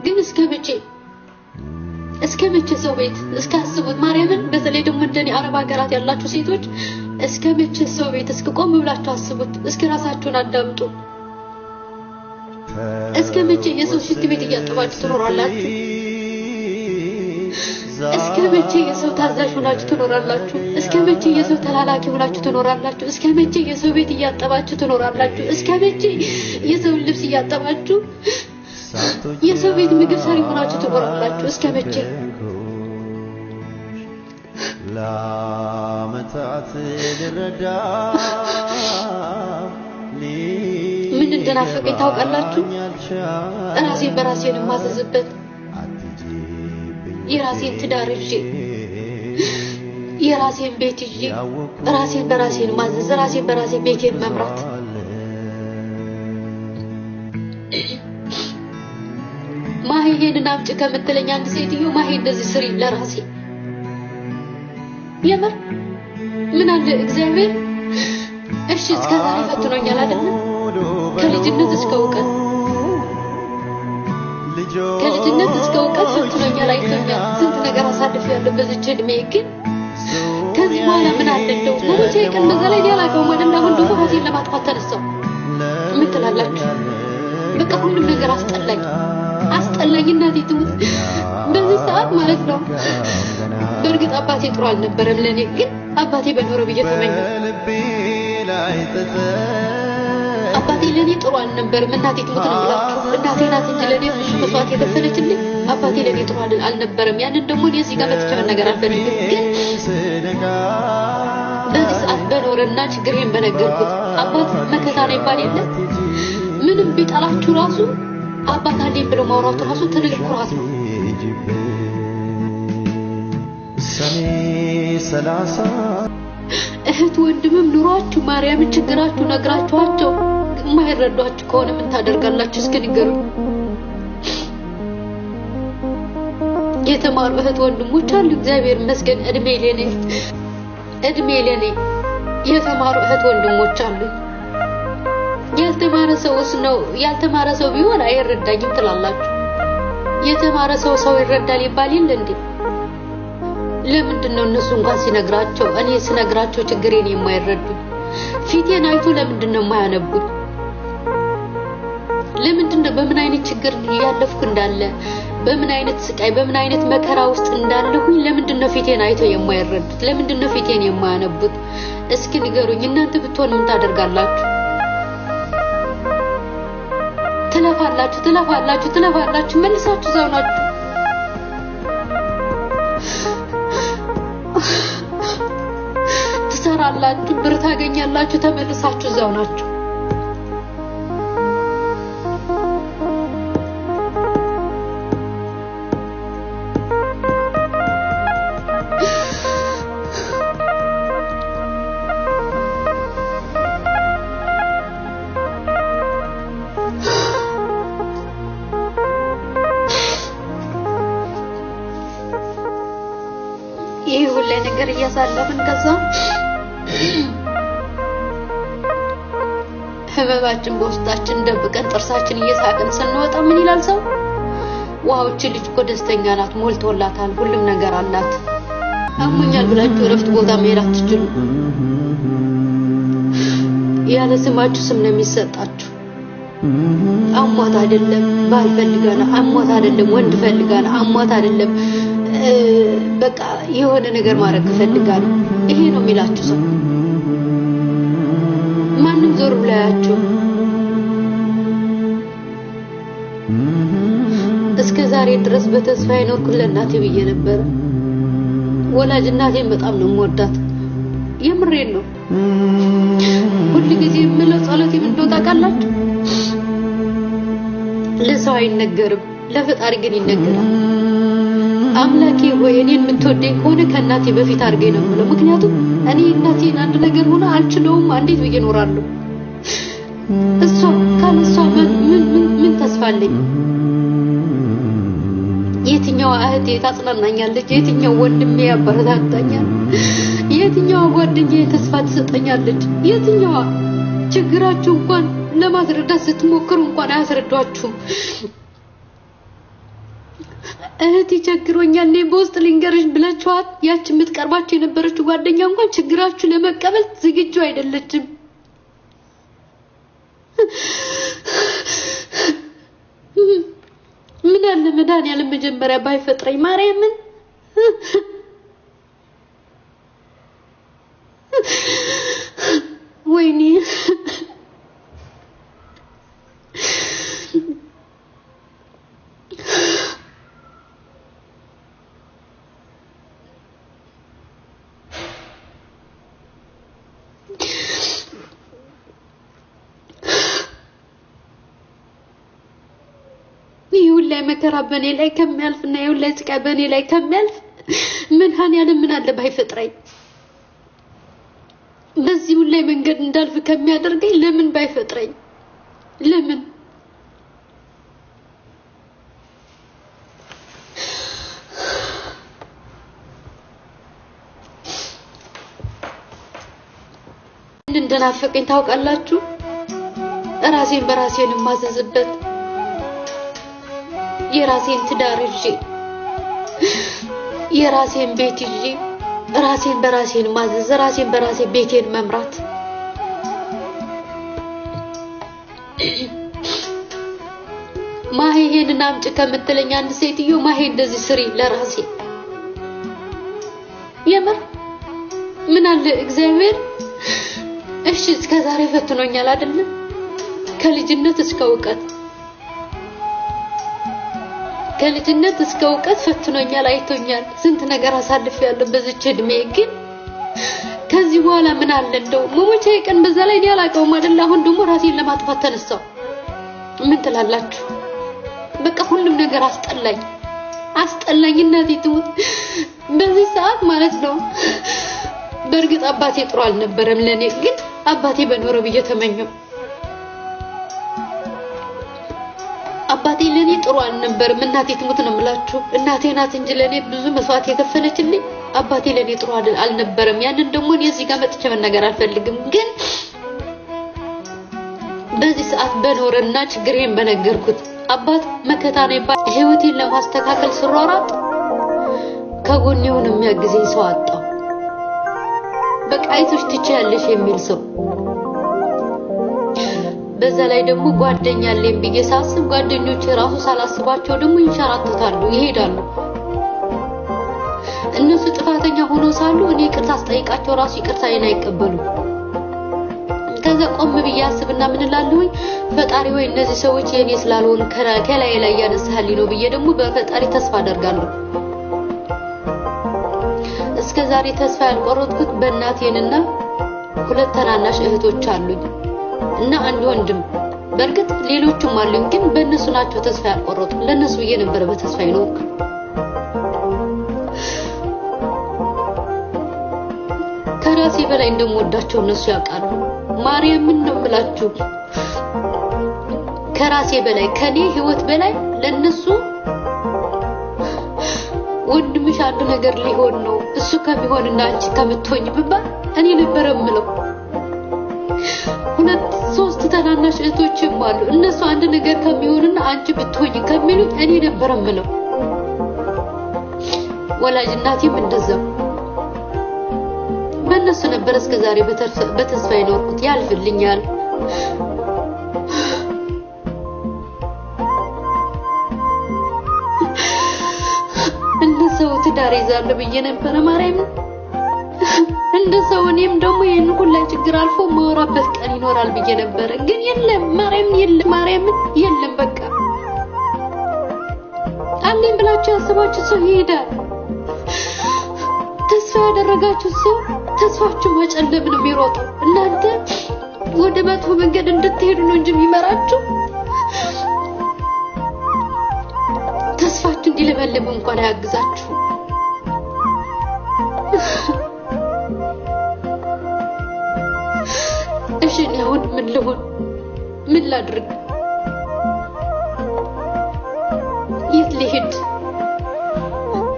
ግን እስከ መቼ ሰው ቤት እስካስቡት ማርያምን በተለይ ደግሞ እንደኔ አረብ ሀገራት ያላችሁ ሴቶች እስከ መቼ ሰው ቤት እስከቆም ብላችሁ አስቡት እስከ ራሳችሁን አዳምጡ እስከ መቼ የሰው ሽንት ቤት እያጠባችሁ ትኖራላችሁ እስከ መቼ የሰው ታዛዥ ሆናችሁ ትኖራላችሁ እስከ መቼ የሰው ተላላኪ ሆናችሁ ትኖራላችሁ እስከ መቼ የሰው ቤት እያጠባችሁ ትኖራላችሁ እስከ መቼ የሰው ልብስ እያጠባችሁ የሰው ቤት ምግብ ሰሪ ሆናችሁ ትኖራላችሁ እስከ መቼ ላመታት ልረዳ ምን እንደናፈቀኝ ታውቃላችሁ ራሴን በራሴን ማዘዝበት የራሴን ትዳር ይዤ የራሴን ቤት ይዤ ራሴን በራሴን ማዘዝ ራሴን በራሴን ቤቴን መምራት ማሄን አምጪ ከምትለኝ አንድ ሴትዮ ማሄ እንደዚህ ስሪ ለራሴ የምር ምን አለ እግዚአብሔር እሺ እስከዛሬ ፈትኖኛል አይደል ከልጅነት እስከ እውቀት ፈትኖኛል አይተኛል ስንት ነገር አሳልፌያለሁ በዚህ እድሜ ግን ከዚህ በኋላ ምን አለ እንደው ወንጀ ቀን በዘላይ ያላቀው ማለት ነው እንደው ራሴን ለማጥፋት ተነሳው ምን ትላላችሁ በቃ ሁሉም ነገር አስጠላኝ እናቴ ትሙት በዚህ ሰዓት ማለት ነው በርግጥ አባቴ ጥሩ አልነበረም ለኔ ግን አባቴ በኖረ በየተመኘ አባቴ ለኔ ጥሩ አልነበረም እናቴ ትሙት ነው ብላችሁ እናቴ ናት እንጂ ለኔ ብዙ መስዋዕት የከፈለችልኝ አባቴ ለኔ ጥሩ አልነበረም ያንን ደግሞ እዚህ ጋር መጥቻለሁ ነገር አልፈልግም ግን በዚህ ሰዓት በኖረና ችግሬን በነገርኩት አባት መከታ ነው ይባል የለ ምንም ቢጣላችሁ ራሱ አባት አለኝ ብሎ ማውራቱ ራሱ ትልቅ ኩራት ነው ሰኔ 30 እህት ወንድምም ኑሯችሁ ማርያም ችግራችሁ ነግራችኋቸው ማይረዷችሁ ከሆነ ምን ታደርጋላችሁ እስኪ ንገሩኝ የተማሩ እህት ወንድሞች አሉ እግዚአብሔር ይመስገን እድሜ ለኔ የተማሩ እህት ወንድሞች አሉ ያልተማረ ሰው ቢሆን አይረዳኝም ትላላችሁ የተማረ ሰው ይረዳል ይባል ይል እንዴ ለምንድነው እነሱ እንኳን ሲነግራቸው እኔ ሲነግራቸው ችግሬን የማይረዱ ፊቴን አይቶ ለምንድነው የማያነቡኝ ለምንድነው በምን አይነት ችግር ያለፍኩ እንዳለ በምን አይነት ስቃይ በምን አይነት መከራ ውስጥ እንዳለሁኝ ለምንድነው ፊቴን አይቶ የማይረዱት ለምንድነው ፊቴን የማያነቡት እስኪ ንገሩኝ እናንተ ብትሆኑ ምን ታደርጋላችሁ ትለፋላችሁ መልሳችሁ ዘው ናችሁ ትሰራላችሁ ብር ታገኛላችሁ ተመልሳችሁ ዘው ናችሁ ሁሉ ነገር እያሳለፍን ከዛ ህመማችን በውስጣችን ደብቀን ጥርሳችን እየሳቅን ስንወጣ ምን ይላል ሰው ዋውች ልጅ እኮ ደስተኛ ናት ሞልቶላታል ሁሉም ነገር አላት አሞኛል ብላችሁ እረፍት ቦታ መሄድ አትችሉ ያለ ስማችሁ ስም ነው የሚሰጣችሁ አሟት አይደለም ባል ፈልጋና አሟት አይደለም ወንድ ፈልጋና አሟት አይደለም በቃ የሆነ ነገር ማድረግ ፈልጋለሁ ይሄ ነው የሚላችሁ ሰው ማንንም ዞር ብላያችሁ እስከ ዛሬ ድረስ በተስፋ ይኖርኩ ለእናቴ ብዬ ነበር ወላጅ እናቴን በጣም ነው የምወዳት የምሬን ነው ሁሉ ጊዜ የምለው ጸሎቴ ምን እንደው ታውቃላችሁ ለሰው አይነገርም ለፈጣሪ ግን ይነገራል አምላኬ ሆይ እኔን የምትወደኝ ከሆነ ከእናቴ በፊት አድርገኝ ነው የምለው ምክንያቱም እኔ እናቴን አንድ ነገር ሆነ አልችለውም እንዴት ብዬ እኖራለሁ እሷ ካለሷ ምን ተስፋ አለኝ የትኛው እህቴ ታጽናናኛለች የትኛው ወንድሜ ያበረታታኛል የትኛው ጓደኛዬ ተስፋ ትሰጠኛለች የትኛው ችግራችሁ እንኳን ለማስረዳት ስትሞክሩ እንኳን አያስረዷችሁም እህቴ ቸግሮኛል ነይ በውስጥ ልንገርሽ ብላችኋት ያቺ የምትቀርባችሁ የነበረችው ጓደኛ እንኳን ችግራችሁ ለመቀበል ዝግጁ አይደለችም። ምን አለ መድኃኒዓለም መጀመሪያ ባይፈጥረኝ ማርያምን ወይኔ ይሁላይ መከራ በኔ ላይ ከሚያልፍና ይሁላይ ስቃይ በኔ ላይ ከሚያልፍ መድኃኒዓለም ምን አለ ባይፈጥረኝ በዚህ ሁላይ መንገድ እንዳልፍ ከሚያደርገኝ ለምን ባይፈጥረኝ ለምን እንደናፈቀኝ ታውቃላችሁ ራሴን በራሴን ማዘዝበት የራሴን ትዳር ይዤ የራሴን ቤት ይዤ ራሴን በራሴን ማዘዝ ራሴን በራሴ ቤቴን መምራት ማሄን አምጪ ከምትለኝ አንድ ሴትዮ ማሄ እንደዚህ ስሪ ለራሴ የምር ምን አለ እግዚአብሔር እሺ እስከ ዛሬ ፈትኖኛል አይደል ከልጅነት እስከ እውቀት ፈትኖኛል አይቶኛል ስንት ነገር አሳልፌያለሁ በዚች እድሜ ግን ከዚህ በኋላ ምን አለ እንደው ሞሞቼ ቀን በዛ ላይ ያላቀው አይደል አሁን ደግሞ ራሴን ለማጥፋት ተነሳው ምን ትላላችሁ በቃ ሁሉም ነገር አስጠላኝ እናቴ ትሙት በዚህ ሰዓት ማለት ነው በርግጥ አባቴ ጥሩ አልነበረም ለኔ ግን አባቴ በኖረ ብዬ ተመኘው አባቴ ለኔ ጥሩ አልነበረም እናቴ ትሙት ነው የምላችሁ እናቴ ናት እንጂ ለኔ ብዙ መስዋዕት የከፈለችልኝ አባቴ ለኔ ጥሩ አልነበረም ያንን ደግሞ እኔ እዚህ ጋር መጥቼ መናገር አልፈልግም ግን በዚህ ሰዓት በኖረና ችግሬን በነገርኩት አባት መከታ ነው ይባል ህይወቴን ለማስተካከል ስሯሯጥ ከጎኔ ሆኖ የሚያግዘኝ ሰው አጣው በቃ አይቶሽ ትችያለሽ የሚል ሰው በዛ ላይ ደግሞ ጓደኛ አለኝ ብዬ ሳስብ ጓደኞቼ ራሱ ሳላስባቸው ደግሞ ይንሸራተታሉ ይሄዳሉ እነሱ ጥፋተኛ ሆኖ ሳሉ እኔ ይቅርታ አስጠይቃቸው ራሱ ይቅርታዬን አይቀበሉ ከዛ ቆም ብዬ አስብና ምን እላለሁ ፈጣሪ ወይ እነዚህ ሰዎች የኔ ስላልሆኑ ከላይ ላይ ያነሳልኝ ነው ብዬ ደግሞ በፈጣሪ ተስፋ አደርጋለሁ እስከዛሬ ተስፋ ያልቆረጥኩት በእናቴና ሁለት ተናናሽ እህቶች አሉኝ እና አንድ ወንድም በርግጥ ሌሎችም አሉኝ ግን በእነሱ ናቸው ተስፋ ያልቆረጡ ለነሱ ብዬ ነበር በተስፋ ይኖር ከራሴ በላይ እንደምወዳቸው እነሱ ያውቃሉ ማርያምን ነው ብላችሁ ከራሴ በላይ ከኔ ህይወት በላይ ለነሱ ወንድምሽ አንድ ነገር ሊሆን ነው እሱ ከሚሆንና አንቺ ከምትሆኝ ብባል እኔ ነበር የምለው ሁለት ሶስት ተናናሽ እህቶችም አሉ እነሱ አንድ ነገር ከሚሆንና አንቺ ብትሆኝ ከሚሉ እኔ ነበር የምለው ወላጅ እናቴም እንደዛው በእነሱ ነበር እስከዛሬ በተስፋ ይኖርኩት ያልፍልኛል እንደሰው ትዳር ይዛለሁ ብዬ ነበር ማርያም እንደሰው እኔም ደግሞ ይሄን ሁሉ ችግር አልፎ ማወራበት ቀን ይኖራል ብዬ ነበር ግን የለም ማርያም የለም በቃ አለኝ ብላችሁ ያሰባችሁ ሰው ይሄዳል ተስፋ ያደረጋችሁ ሰው ተስፋችሁ መጨለም ነው የሚሮጠው እናንተ ወደ መጥፎ መንገድ እንድትሄዱ ነው እንጂ የሚመራችሁ ተስፋችሁ እንዲለመልም እንኳን አያግዛችሁ እሺ አሁን ምን ላድርግ የት ልሄድ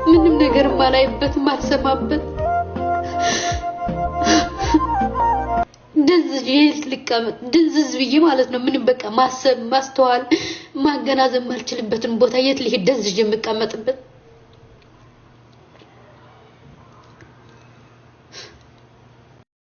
ምንም ነገር ማላይበት ማልሰማበት ድንዝዝ ብዬ ማለት ነው ምንም በቃ ማሰብ ማስተዋል ማገናዘብ ማልችልበትን ቦታ የት ልሄድ ደዝዤ የምቀመጥበት